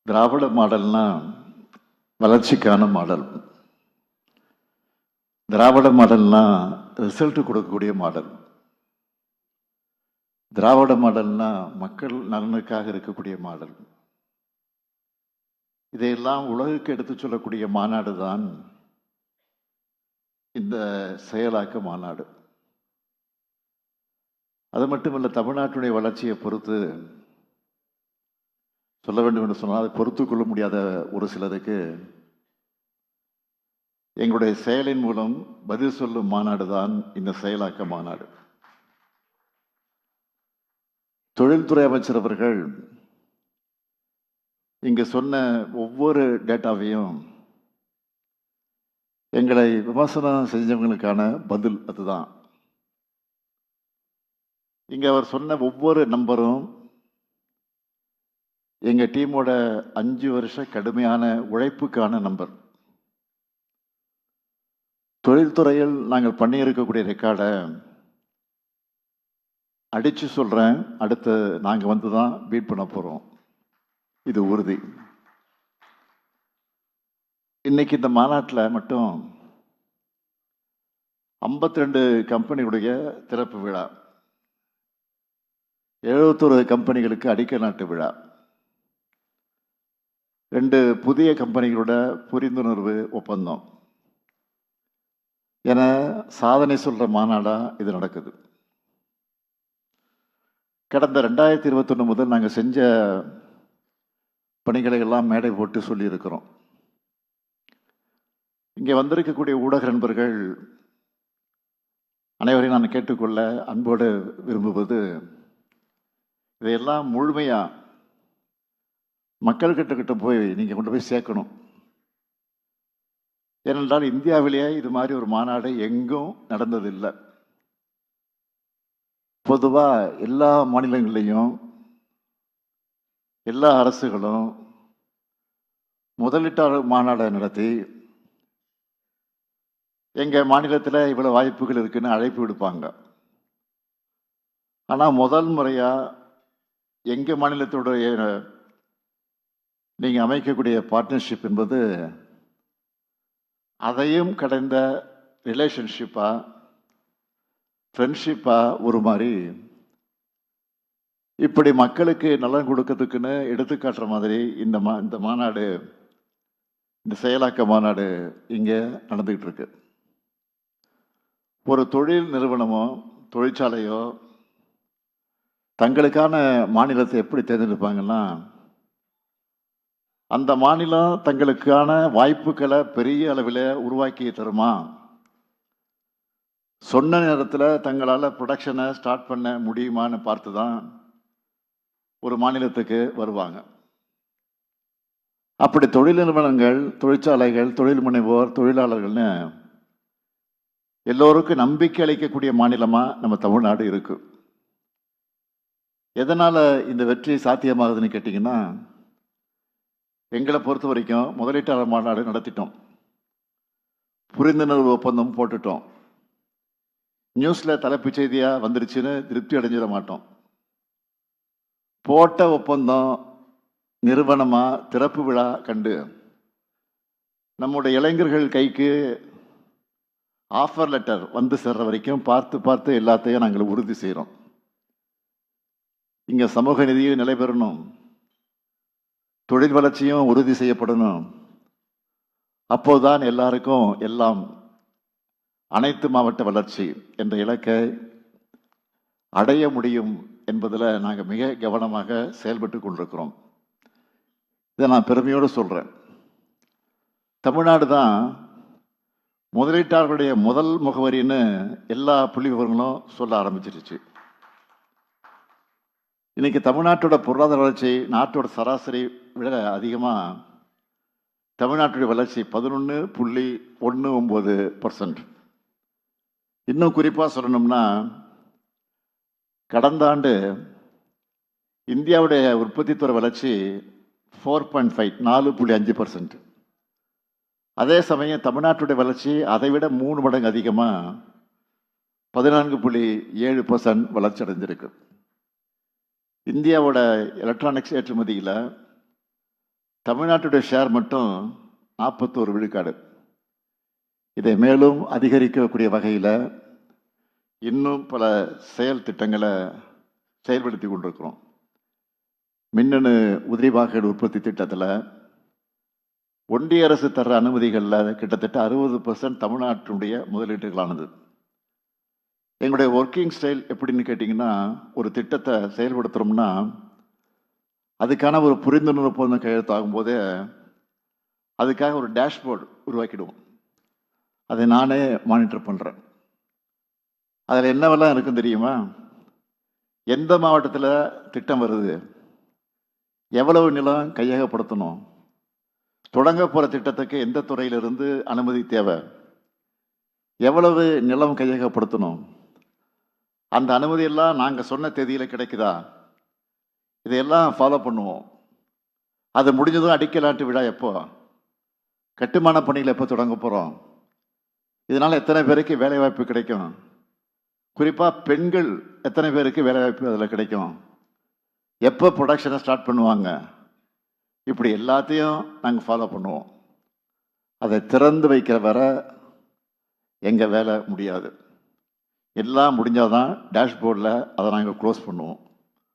திராவிட மாடல்னா வளர்ச்சிக்கான மாடல். திராவிட மாடல்னா ரிசல்ட் கொடுக்கக்கூடிய மாடல். திராவிட மாடல்னா மக்கள் நலனுக்காக இருக்கக்கூடிய மாடல். இதையெல்லாம் உலகுக்கு எடுத்துச் சொல்லக்கூடிய மாநாடு தான் இந்த செயலாக்க மாநாடு. அது மட்டுமல்ல, தமிழ்நாட்டுடைய வளர்ச்சியை பொறுத்து சொல்ல வேண்டும் என்று சொன்னால், அதை பொறுத்து கொள்ள முடியாத ஒரு சிலருக்கு எங்களுடைய செயலின் மூலம் பதில் சொல்லும் மாநாடு தான் இந்த செயலாக்க மாநாடு. தொழில்துறை அமைச்சர் அவர்கள் இங்கு சொன்ன ஒவ்வொரு டேட்டாவையும் எங்களை விமர்சனம் செஞ்சவங்களுக்கான பதில் அதுதான். இங்க அவர் சொன்ன ஒவ்வொரு நம்பரும் எங்க டீமோட 5 வருஷ கடுமையான உழைப்புக்கான நம்பர். தொழில்துறையில் நாங்கள் பண்ணியிருக்கக்கூடிய ரெக்கார்டை அடிச்சு சொல்றேன், அடுத்து நாங்க வந்து தான் பீட் பண்ண போறோம். இது உறுதி. இன்னைக்கு இந்த மாநாட்டில் மட்டும் 52 கம்பெனிகளுடைய திறப்பு விழா, 71 கம்பெனிகளுக்கு அடிக்கல் நாட்டு விழா, 2 புதிய கம்பெனிகளோட புரிந்துணர்வு ஒப்பந்தம் என சாதனை சொல்ற மாநாடா இது நடக்குது. கடந்த 2021 முதல் நாங்கள் செஞ்ச பணிகளை எல்லாம் மேடை போட்டு சொல்லியிருக்கிறோம். இங்கே வந்திருக்கக்கூடிய ஊடக நண்பர்கள் அனைவரையும் நான் கேட்டுக்கொள்ள அன்போடு விரும்புவது, இதையெல்லாம் முழுமையா மக்கள் கிட்ட போய் நீங்க கொண்டு போய் சேர்க்கணும். ஏனென்றால் இந்தியாவிலேயே இது மாதிரி ஒரு மாநாடு எங்கும் நடந்ததில்லை. பொதுவா எல்லா மாநிலங்களையும் எல்லா அரசுகளும் முதலீட்டாளர் மாநாடை நடத்தி எங்க மாநிலத்தில் இவ்வளவு வாய்ப்புகள் இருக்குன்னு அழைப்பு விடுப்பாங்க. ஆனா முதல் முறையா எங்க மாநிலத்தோடைய நீங்க அமைக்கக்கூடிய பார்ட்னர்ஷிப் என்பது அதையும் கடந்த ரிலேஷன்ஷிப்பா, ஃப்ரெண்ட்ஷிப்பா ஒரு மாதிரி இப்படி மக்களுக்கு நலன் கொடுக்கறதுக்குன்னு எடுத்துக்காட்டுற மாதிரி இந்த மாநாடு, இந்த செயலாக்க மாநாடு இங்க நடந்துகிட்டு இருக்கு. ஒரு தொழில் நிறுவனமோ தொழிற்சாலையோ தங்களுக்கான மாநிலத்தை எப்படி தேர்ந்தெடுப்பாங்கன்னா, அந்த மாநிலம் தங்களுக்கான வாய்ப்புகளை பெரிய அளவில் உருவாக்கி தருமா, சொன்ன நேரத்தில் தங்களால் ப்ரொடக்ஷனை ஸ்டார்ட் பண்ண முடியுமான்னு பார்த்து தான் ஒரு மாநிலத்துக்கு வருவாங்க. அப்படி தொழில் நிறுவனங்கள், தொழிற்சாலைகள், தொழில் முனைவோர், தொழிலாளர்கள்னு எல்லோருக்கும் நம்பிக்கை அளிக்கக்கூடிய மாநிலமா நம்ம தமிழ்நாடு இருக்கு. எதனால இந்த வெற்றி சாத்தியமாகுதுன்னு கேட்டீங்கன்னா, எங்களை பொறுத்த வரைக்கும் முதலீட்டாளர் மாநாடு நடத்திட்டோம், புரிந்துணர்வு ஒப்பந்தம் போட்டுட்டோம், நியூஸ்ல தலைப்புச் செய்தியா வந்துருச்சுன்னு திருப்தி அடைஞ்சிட மாட்டோம். போட்ட ஒப்பந்தம் நிறுவனமா திறப்பு விழா கண்டு நம்முடைய இளைஞர்கள் கைக்கு ஆஃபர் லெட்டர் வந்து சேர்ற வரைக்கும் பார்த்து எல்லாத்தையும் நாங்கள் உறுதி செய்கிறோம். இங்க சமூக நிதியும் நிலை பெறணும், தொழில் வளர்ச்சியும் உறுதி செய்யப்படணும். அப்போதுதான் எல்லாருக்கும் எல்லாம் அனைத்து மாவட்ட வளர்ச்சி என்ற இலக்கை அடைய முடியும் என்பதில் நாங்கள் மிக கவனமாக செயல்பட்டு கொண்டிருக்கிறோம். இதை நான் பெருமையோடு சொல்றேன். தமிழ்நாடு தான் முதலீட்டாளர்களுடைய முதல் முகவரின்னு எல்லா புள்ளி விவரங்களும் சொல்ல ஆரம்பிச்சிருச்சு. இன்னைக்கு தமிழ்நாட்டோட பொருளாதார வளர்ச்சி நாட்டோட சராசரி விட அதிகமாக தமிழ்நாட்டுடைய வளர்ச்சி 11.19%. இன்னும் குறிப்பாக சொல்லணும்னா, கடந்த ஆண்டு இந்தியாவுடைய உற்பத்தி துறை வளர்ச்சி 4.5 4.5%. அதே சமயம் தமிழ்நாட்டுடைய வளர்ச்சி அதை விட 3 மடங்கு அதிகமாக 14.7% வளர்ச்சி அடைஞ்சிருக்கு. இந்தியாவோட எலக்ட்ரானிக்ஸ் ஏற்றுமதியில் தமிழ்நாட்டுடைய ஷேர் மட்டும் 41 விழுக்காடு. இதை மேலும் அதிகரிக்கக்கூடிய வகையில் இன்னும் பல செயல் திட்டங்களை செயல்படுத்தி கொண்டிருக்கிறோம். மின்னணு உதிரி பாகங்கள் உற்பத்தி திட்டத்தில் ஒன்றிய அரசு தர்ற அனுமதிகளில் கிட்டத்தட்ட 60% தமிழ்நாட்டினுடைய முதலீட்டுகளானது. எங்களுடைய ஒர்க்கிங் ஸ்டைல் எப்படின்னு கேட்டிங்கன்னா, ஒரு திட்டத்தை செயல்படுத்துகிறோம்னா அதுக்கான ஒரு புரிந்துணர்வு ஒப்பந்தம் கையெழுத்தாகும் போதே அதுக்காக ஒரு டேஷ்போர்டு உருவாக்கிடுவோம். அதை நானே மானிட்டர் பண்ணுறேன். அதில் என்னவெல்லாம் இருக்குன்னு தெரியுமா? எந்த மாவட்டத்தில் திட்டம் வருது, எவ்வளவு நிலம் கையகப்படுத்தணும், தொடங்க போகிற திட்டத்துக்கு எந்த துறையிலிருந்து அனுமதி தேவை, எவ்வளவு நிலம் கையகப்படுத்தணும், அந்த அனுமதியெல்லாம் நாங்கள் சொன்ன தேதியில் கிடைக்குதா, இதையெல்லாம் ஃபாலோ பண்ணுவோம். அது முடிஞ்சதும் அடிக்கலாட்டு விழா எப்போ, கட்டுமான பணிகள் எப்போ தொடங்க போகிறோம், இதனால் எத்தனை பேருக்கு வேலைவாய்ப்பு கிடைக்கும், குறிப்பாக பெண்கள் எத்தனை பேருக்கு வேலைவாய்ப்பு அதில் கிடைக்கும், எப்போ ப்ரொடக்ஷனை ஸ்டார்ட் பண்ணுவாங்க, இப்படி எல்லாத்தையும் நாங்கள் ஃபாலோ பண்ணுவோம். அதை திறந்து வைக்கிற வர எங்கள் வேலை முடியாது. எல்லாம் முடிஞ்சால் தான் டேஷ்போர்டில் அதை நாங்கள் க்ளோஸ் பண்ணுவோம்.